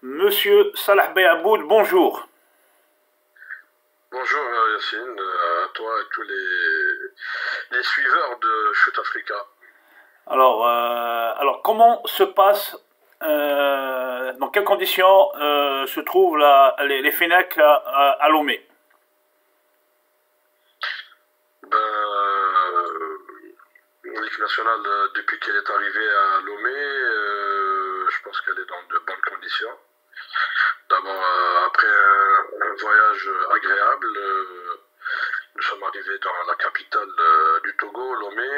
Monsieur Salah Bey Aboud, bonjour. Bonjour Yacine, à toi et tous les suiveurs de Shoot Africa. Alors comment se passe, dans quelles conditions se trouvent les FENAC à Lomé? L'équipe nationale, depuis qu'elle est arrivée à Lomé, je pense qu'elle est dans de bonnes conditions. D'abord, après un voyage agréable, nous sommes arrivés dans la capitale du Togo, Lomé,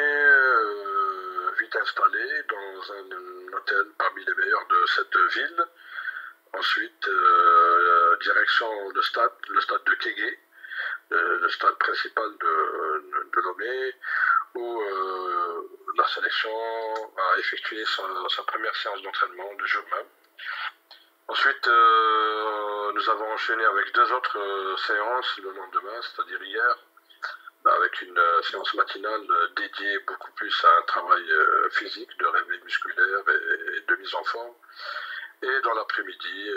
vite installés dans un hôtel parmi les meilleurs de cette ville. Ensuite, direction le stade de Kégué, le stade principal de Lomé, où la sélection a effectué sa première séance d'entraînement le jour même. Ensuite, nous avons enchaîné avec deux autres séances le lendemain, c'est-à-dire hier, avec une séance matinale dédiée beaucoup plus à un travail physique, de réveil musculaire et de mise en forme. Et dans l'après-midi,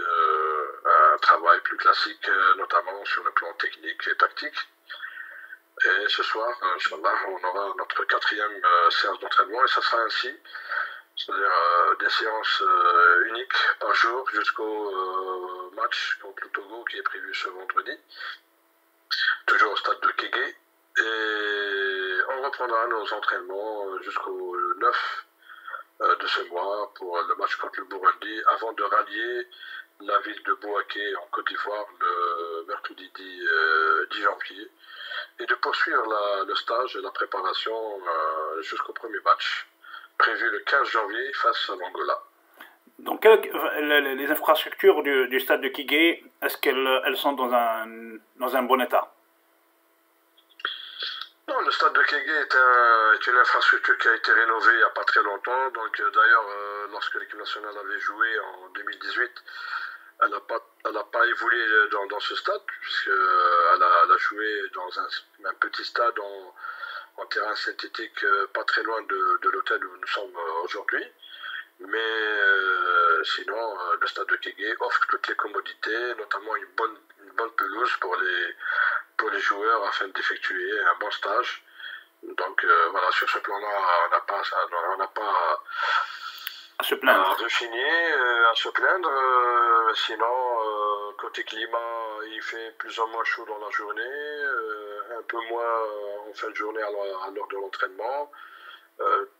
un travail plus classique, notamment sur le plan technique et tactique. Et ce soir, Inch'Allah, on aura notre quatrième séance d'entraînement et ça sera ainsi. C'est-à-dire des séances uniques par jour jusqu'au match contre le Togo qui est prévu ce vendredi, toujours au stade de Kégué. Et on reprendra nos entraînements jusqu'au 9 de ce mois pour le match contre le Burundi avant de rallier la ville de Bouaké en Côte d'Ivoire le mercredi 10 janvier et de poursuivre le stage et la préparation jusqu'au premier match prévu le 15 janvier face à l'Angola. Donc les infrastructures du stade de Kigué, est-ce qu'elles sont dans un bon état? Non, le stade de Kégué est une infrastructure qui a été rénovée il n'y a pas très longtemps. Donc d'ailleurs, lorsque l'équipe nationale avait joué en 2018, elle n'a pas évolué dans ce stade, puisqu'elle a joué dans un petit stade en terrain synthétique, pas très loin de l'hôtel où nous sommes aujourd'hui. Mais sinon, le stade de Kégué offre toutes les commodités, notamment une bonne pelouse pour les joueurs afin d'effectuer un bon stage. Donc voilà, sur ce plan-là, on n'a pas à se plaindre. À rechigner, à se plaindre. Sinon, côté climat, il fait plus ou moins chaud dans la journée, un peu moins en fin de journée à l'heure de l'entraînement.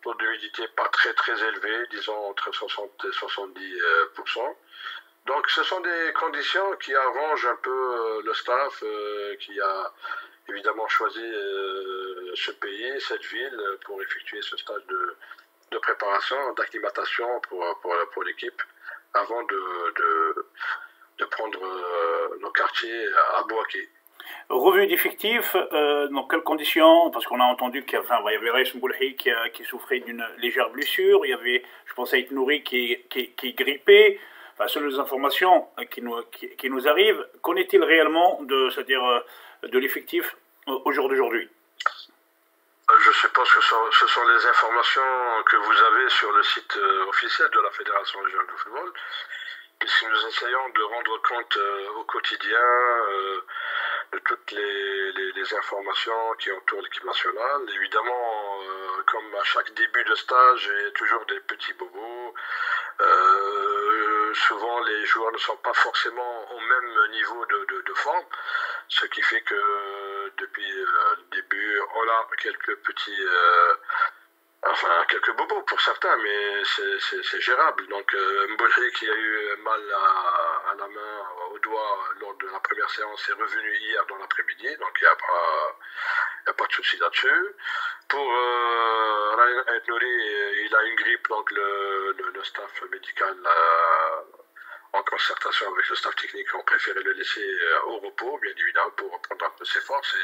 Taux d'humidité pas très élevé, disons entre 60 et 70%. Donc ce sont des conditions qui arrangent un peu le staff qui a évidemment choisi ce pays, cette ville pour effectuer ce stage de préparation, d'acclimatation pour l'équipe avant de prendre nos quartiers à Bouaké. Revue d'effectifs, dans quelles conditions? Parce qu'on a entendu qu'il y avait Reis Mboulhi qui souffrait d'une légère blessure, il y avait, je pense, Aït Nouri qui grippait. Enfin, selon les informations qui nous arrivent, qu'en est-il réellement de l'effectif au jour d'aujourd'hui? Je suppose que ce sont les informations que vous avez sur le site officiel de la Fédération régionale de football, puisque nous essayons de rendre compte au quotidien de toutes les informations qui entourent l'équipe nationale. Évidemment, comme à chaque début de stage, il y a toujours des petits bobos. Souvent, les joueurs ne sont pas forcément au même niveau de forme, ce qui fait que depuis le début, on a quelques petits... quelques bobos pour certains, mais c'est gérable. Donc, Mboulhi qui a eu mal à la main, au doigt, lors de la première séance, est revenu hier dans l'après-midi, donc il n'y a pas de souci là-dessus. Pour Ryan Nouri, il a une grippe, donc le staff médical, en concertation avec le staff technique, ont préféré le laisser au repos, bien évidemment, pour reprendre un peu ses forces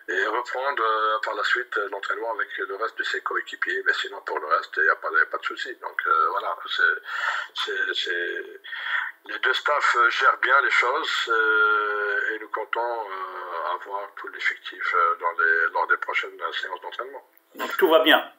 et reprendre par la suite l'entraînement avec le reste de ses coéquipiers. Mais sinon, pour le reste, il n'y a pas de souci. Donc voilà, les deux staffs gèrent bien les choses et nous comptons avoir tout l'effectif lors des prochaines séances d'entraînement. Donc tout va bien.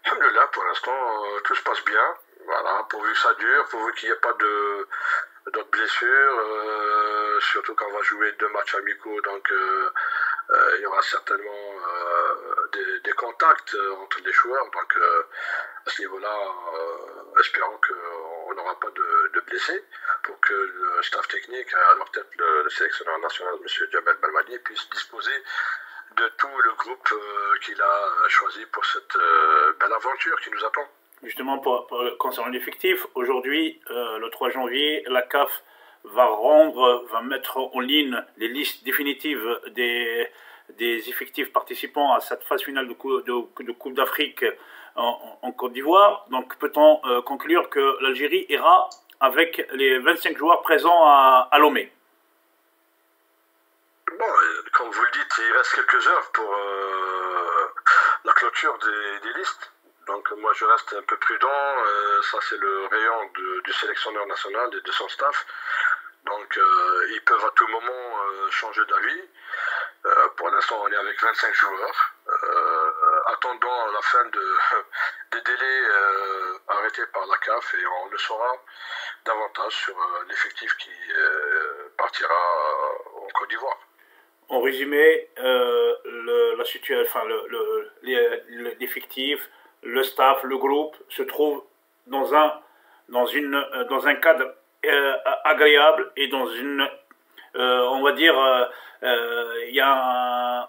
Alhamdoulilah, pour l'instant, tout se passe bien. Voilà, pourvu que ça dure, pourvu qu'il n'y ait pas d'autres blessures, surtout quand on va jouer 2 matchs amicaux, donc il y aura certainement des contacts entre les joueurs, donc à ce niveau-là, espérons qu'on n'aura pas de blessés, pour que le staff technique, à leur tête le sélectionneur national, M. Djamel Belmadi, puisse disposer de tout le groupe qu'il a choisi pour cette belle aventure qui nous attend. Justement, concernant l'effectif, aujourd'hui, le 3 janvier, la CAF va mettre en ligne les listes définitives des effectifs participants à cette phase finale de Coupe d'Afrique en Côte d'Ivoire. Donc, peut-on conclure que l'Algérie ira avec les 25 joueurs présents à Lomé? Bon, comme vous le dites, il reste quelques heures pour la clôture des listes. Donc moi je reste un peu prudent, ça c'est le rayon du sélectionneur national et de son staff. Donc ils peuvent à tout moment changer d'avis. Pour l'instant on est avec 25 joueurs. Attendons la fin des délais arrêtés par la CAF et on le saura davantage sur l'effectif qui partira en Côte d'Ivoire. En résumé, la situation, enfin, l'effectif, le staff, le groupe se trouve dans un cadre agréable et dans on va dire, il y a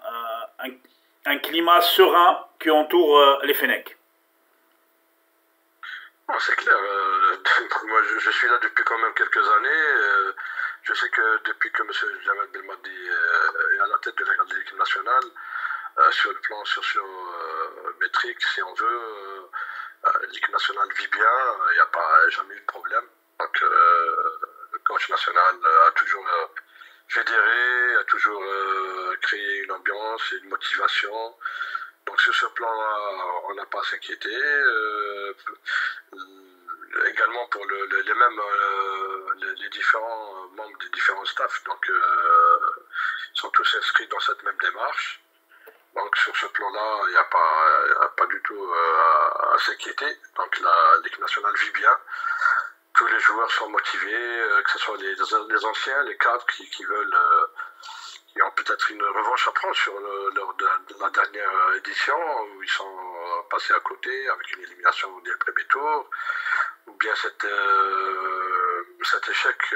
un climat serein qui entoure les Fennecs. C'est clair. Moi, je suis là depuis quand même quelques années. Je sais que depuis que M. Djamel Belmadi est à la tête de l'équipe nationale, sur le plan socio-métrique, si on veut, l'équipe nationale vit bien, il n'y a jamais eu de problème. Donc, le coach national a toujours fédéré, a toujours créé une ambiance et une motivation. Donc, sur ce plan-là, on n'a pas à s'inquiéter. Également pour les différents membres des différents staffs. Donc, ils sont tous inscrits dans cette même démarche. Donc sur ce plan-là, il n'y a pas du tout à s'inquiéter. Donc l'équipe nationale vit bien. Tous les joueurs sont motivés, que ce soit les anciens, les cadres qui veulent, qui ont peut-être une revanche à prendre sur la dernière édition où ils sont passés à côté avec une élimination dès le premier tour, ou bien cet échec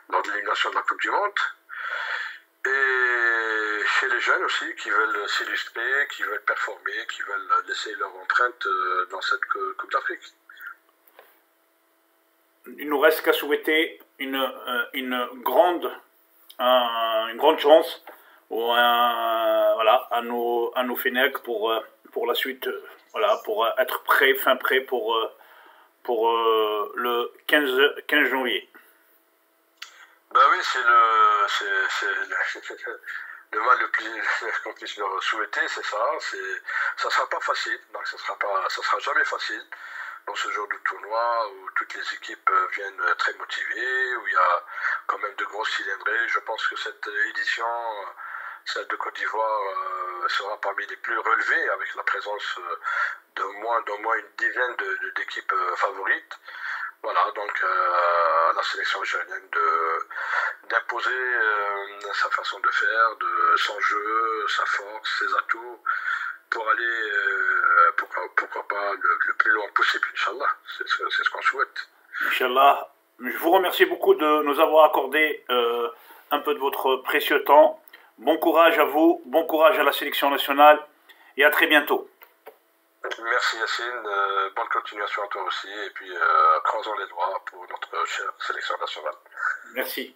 lors de l'élimination de la Coupe du Monde. Et chez les jeunes aussi, qui veulent s'illustrer, qui veulent performer, qui veulent laisser leur empreinte dans cette Coupe d'Afrique. Il nous reste qu'à souhaiter une grande chance voilà, à nos Fennecs pour la suite, voilà, pour être prêt pour le 15 janvier. Ben oui, c'est le mal le plus qu'on puisse leur souhaiter, c'est ça. Ça sera pas facile, donc ça sera jamais facile dans ce genre de tournoi où toutes les équipes viennent très motivées, où il y a quand même de grosses cylindrées. Je pense que cette édition, celle de Côte d'Ivoire, sera parmi les plus relevées avec la présence d'au moins une dizaine d'équipes favorites. Voilà, donc à la sélection algérienne d'imposer sa façon de faire, son jeu, sa force, ses atouts, pour aller, pourquoi pas, le plus loin possible, Inch'Allah. C'est ce qu'on souhaite. Inch'Allah. Je vous remercie beaucoup de nous avoir accordé un peu de votre précieux temps. Bon courage à vous, bon courage à la sélection nationale et à très bientôt. Merci Yacine, bonne continuation à toi aussi et puis croisons les doigts pour notre chère sélection nationale. Merci.